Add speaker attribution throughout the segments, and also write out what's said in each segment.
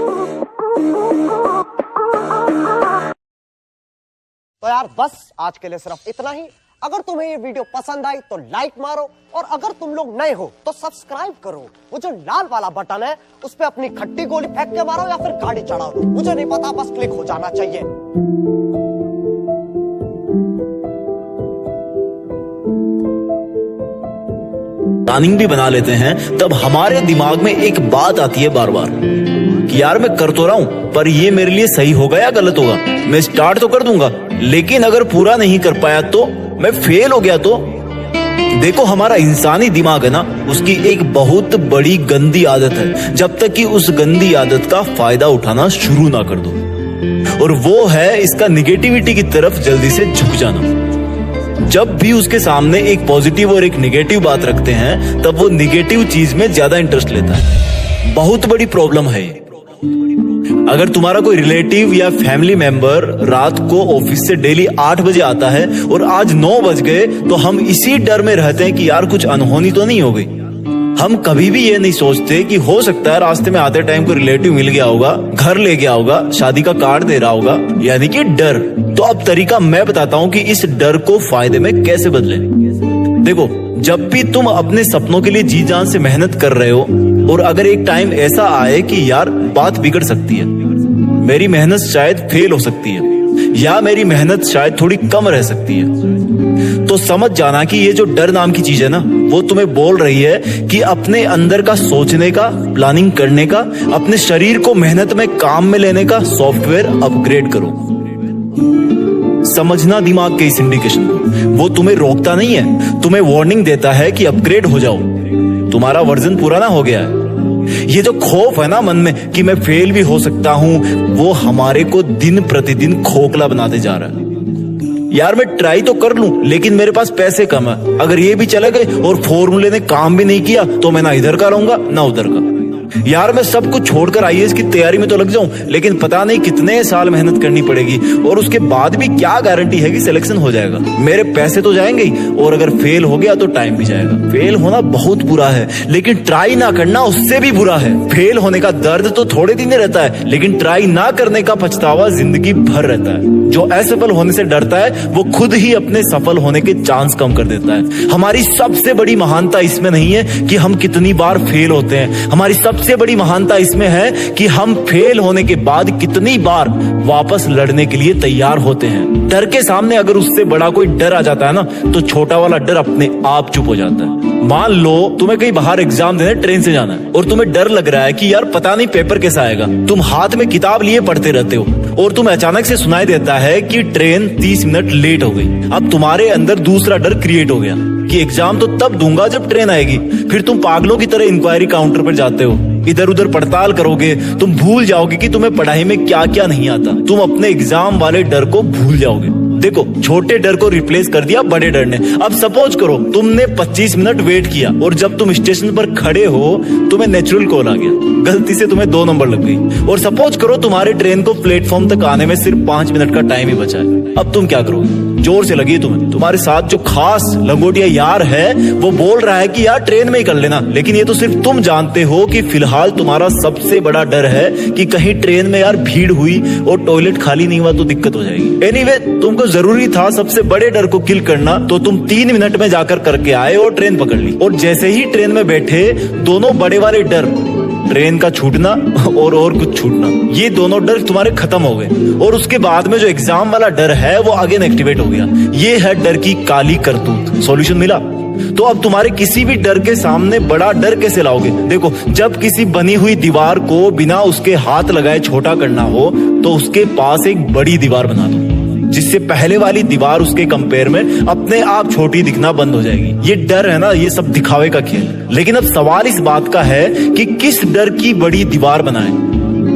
Speaker 1: तो यार बस आज के लिए सिर्फ इतना ही। अगर तुम्हें ये वीडियो पसंद आई तो लाइक मारो, और अगर तुम लोग नए हो तो सब्सक्राइब करो। वो जो लाल वाला बटन है उस पे अपनी खट्टी गोली फेंक के मारो या फिर गाड़ी चढ़ा दो, मुझे नहीं पता, बस क्लिक हो जाना चाहिए।
Speaker 2: प्लानिंग भी बना लेते हैं तब हमारे दिमाग में एक बात आती है बार बार कि यार मैं कर तो रहा हूं, पर ये मेरे लिए सही होगा या गलत होगा। मैं स्टार्ट तो कर दूंगा, लेकिन अगर पूरा नहीं कर पाया तो, मैं फेल हो गया तो। देखो हमारा इंसानी दिमाग है ना, उसकी एक बहुत बड़ी गंदी आदत है, जब तक कि उस गंदी आदत का फायदा उठाना शुरू ना कर दो, और वो है इसका निगेटिविटी की तरफ जल्दी से झुक जाना। जब भी उसके सामने एक पॉजिटिव और एक नेगेटिव बात रखते हैं तब वो नेगेटिव चीज में ज्यादा इंटरेस्ट लेता है। बहुत बड़ी प्रॉब्लम है ये। अगर तुम्हारा कोई रिलेटिव या फैमिली मेंबर रात को ऑफिस से डेली 8 बजे आता है और आज 9 बज गए, तो हम इसी डर में रहते हैं कि यार कुछ अनहोनी तो नहीं हो गई। हम कभी भी ये नहीं सोचते कि हो सकता है रास्ते में आते टाइम कोई रिलेटिव मिल गया होगा, घर ले गया होगा, शादी का कार्ड दे रहा होगा, यानी कि डर। तो अब तरीका मैं बताता हूँ कि इस डर को फायदे में कैसे बदलें। देखो, जब भी तुम अपने सपनों के लिए जी जान से मेहनत कर रहे हो, और अगर एक टाइम ऐसा आए कि यार बात बिगड़ सकती है, मेरी मेहनत शायद फेल हो सकती है, या मेरी मेहनत शायद थोड़ी कम रह सकती है, तो समझ जाना कि ये जो डर नाम की चीज है ना, वो तुम्हें बोल रही है कि अपने अंदर का सोचने का, प्लानिंग करने का, अपने शरीर को मेहनत में काम में लेने का सॉफ्टवेयर अपग्रेड करो। समझना दिमाग के इस इंडिकेशन को, वो तुम्हें रोकता नहीं है, तुम्हें वार्निंग देता है कि अपग्रेड हो जाओ, तुम्हारा वर्जन पुराना हो गया है। ये जो खौफ है ना मन में कि मैं फेल भी हो सकता हूं, वो हमारे को दिन प्रतिदिन खोखला बनाते जा रहा है। यार मैं ट्राई तो कर लूं, लेकिन मेरे पास पैसे कम है, अगर ये भी चले गए और फॉर्मूले ने काम भी नहीं किया तो मैं ना इधर का रहूंगा ना उधर का। यार मैं सब कुछ छोड़कर आईएएस की तैयारी में तो लग जाऊं, लेकिन पता नहीं कितने साल मेहनत करनी पड़ेगी, और उसके बाद भी क्या गारंटी है कि सिलेक्शन हो जाएगा। मेरे पैसे तो जाएंगे ही, और अगर फेल हो गया तो टाइम भी जाएगा। फेल होना बहुत बुरा है, लेकिन ट्राई ना करना उससे भी बुरा है। फेल होने का दर्द तो थोड़े दिन रहता है, लेकिन ट्राई ना करने का पछतावा जिंदगी भर रहता है। जो असफल होने से डरता है वो खुद ही अपने सफल होने के चांस कम कर देता है। हमारी सबसे बड़ी महानता इसमें नहीं है कि हम कितनी बार फेल होते हैं, हमारी सबसे बड़ी महानता इसमें है कि हम फेल होने के बाद कितनी बार वापस लड़ने के लिए तैयार होते हैं। डर के सामने अगर उससे बड़ा कोई डर आ जाता है ना, तो छोटा वाला डर अपने आप चुप हो जाता है। मान लो तुम्हें कहीं बाहर एग्जाम देने ट्रेन से जाना है, और तुम्हें डर लग रहा है कि यार पता नहीं पेपर कैसा आएगा। तुम हाथ में किताब लिए पढ़ते रहते हो, और तुम्हें अचानक से सुनाई देता है कि ट्रेन 30 मिनट लेट हो गई। अब तुम्हारे अंदर दूसरा डर क्रिएट हो गया कि एग्जाम तो तब दूंगा जब ट्रेन आएगी। फिर तुम पागलों की तरह इंक्वायरी काउंटर पर जाते हो, इधर उधर पड़ताल करोगे, तुम भूल जाओगे कि तुम्हें पढ़ाई में क्या क्या नहीं आता, तुम अपने एग्जाम वाले डर को भूल जाओगे। देखो, छोटे डर को रिप्लेस कर दिया बड़े डर ने। अब सपोज करो तुमने 25 मिनट वेट किया, और जब तुम स्टेशन पर खड़े हो तुम्हें नेचुरल कॉल आ गया, गलती से तुम्हें 2 नंबर लग गई, और सपोज करो तुम्हारे ट्रेन को प्लेटफॉर्म तक आने में सिर्फ 5 मिनट का टाइम ही बचा है। अब तुम क्या करोगे? जोर से लगी तुम्हें, तुम्हारे साथ जो खास लंगोटिया यार है वो बोल रहा है कि यार ट्रेन में ही कर लेना, लेकिन ये तो सिर्फ तुम जानते हो कि फिलहाल तुम्हारा सबसे बड़ा डर है कि कहीं ट्रेन में यार भीड़ हुई और टॉयलेट खाली नहीं हुआ तो दिक्कत हो जाएगी। एनीवे, तुमको जरूरी था सबसे बड़े डर को किल करना, तो तुम 3 मिनट में जाकर करके आए और ट्रेन पकड़ ली। और जैसे ही ट्रेन में बैठे, दोनों बड़े वाले डर, ट्रेन का छूटना और कुछ छूटना, ये दोनों डर तुम्हारे खत्म हो गए, और उसके बाद में जो एग्जाम वाला डर है वो अगेन एक्टिवेट हो गया। ये है डर की काली करतूत। सॉल्यूशन मिला? तो अब तुम्हारे किसी भी डर के सामने बड़ा डर कैसे लाओगे? देखो, जब किसी बनी हुई दीवार को बिना उसके हाथ लगाए छोटा करना हो, तो उसके पास एक बड़ी दीवार बना दो, जिससे पहले वाली दीवार उसके कंपेयर में अपने आप छोटी दिखना बंद हो जाएगी। ये डर है ना, ये सब दिखावे का खेल। लेकिन अब सवाल इस बात का है कि किस डर की बड़ी दीवार बनाएं।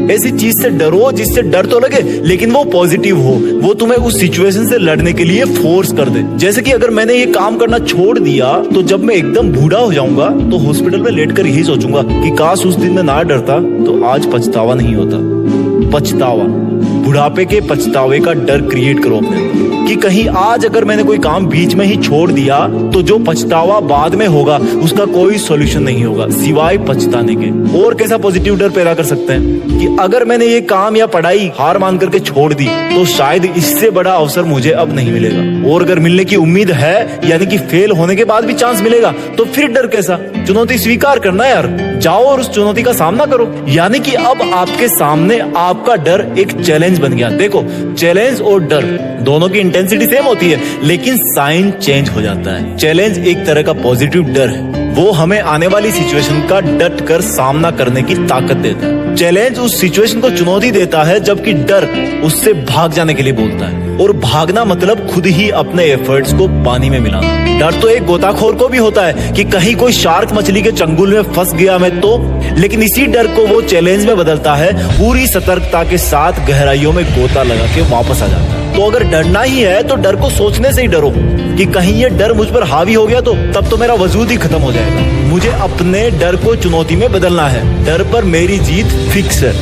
Speaker 2: ऐसी चीज से डरो जिससे डर तो लगे लेकिन वो पॉजिटिव हो, वो तुम्हें उस सिचुएशन से लड़ने के लिए फोर्स कर दे। जैसे कि अगर मैंने ये काम करना छोड़ दिया तो जब मैं एकदम बूढ़ा हो जाऊंगा तो हॉस्पिटल में लेटकर यही सोचूंगा कि काश उस दिन में ना डरता तो आज पछतावा नहीं होता। पछतावा, बुढ़ापे के पछतावे का डर क्रिएट करो अपने अंदर। कि कहीं आज अगर मैंने कोई काम बीच में ही छोड़ दिया तो जो पछतावा बाद में होगा उसका कोई सॉल्यूशन नहीं होगा सिवाय पछताने के। और कैसा पॉजिटिव डर पैदा कर सकते हैं कि अगर मैंने ये काम या पढ़ाई हार मान करके छोड़ दी तो शायद इससे बड़ा अवसर मुझे अब नहीं मिलेगा, और अगर मिलने की उम्मीद है यानी कि फेल होने के बाद भी चांस मिलेगा तो फिर डर कैसा। चुनौती स्वीकार करना यार, जाओ और उस चुनौती का सामना करो। यानी कि अब आपके सामने आपका डर एक चैलेंज बन गया। देखो, चैलेंज और डर दोनों की इंटेंसिटी सेम होती है लेकिन साइन चेंज हो जाता है। चैलेंज एक तरह का पॉजिटिव डर है, वो हमें आने वाली सिचुएशन का डट कर सामना करने की ताकत देता है। चैलेंज उस सिचुएशन को चुनौती देता है जबकि डर उससे भाग जाने के लिए बोलता है, और भागना मतलब खुद ही अपने एफर्ट्स को पानी में मिलाना। डर तो एक गोताखोर को भी होता है कि कहीं कोई शार्क मछली के चंगुल में फंस गया मैं तो, लेकिन इसी डर को वो चैलेंज में बदलता है, पूरी सतर्कता के साथ गहराइयों में गोता लगा के वापस आ जाता है। तो अगर डरना ही है तो डर को सोचने से ही डरो कि कहीं ये डर मुझ पर हावी हो गया तो तब तो मेरा वजूद ही खत्म हो जाएगा। मुझे अपने डर को चुनौती में बदलना है, डर पर मेरी जीत फिक्स है।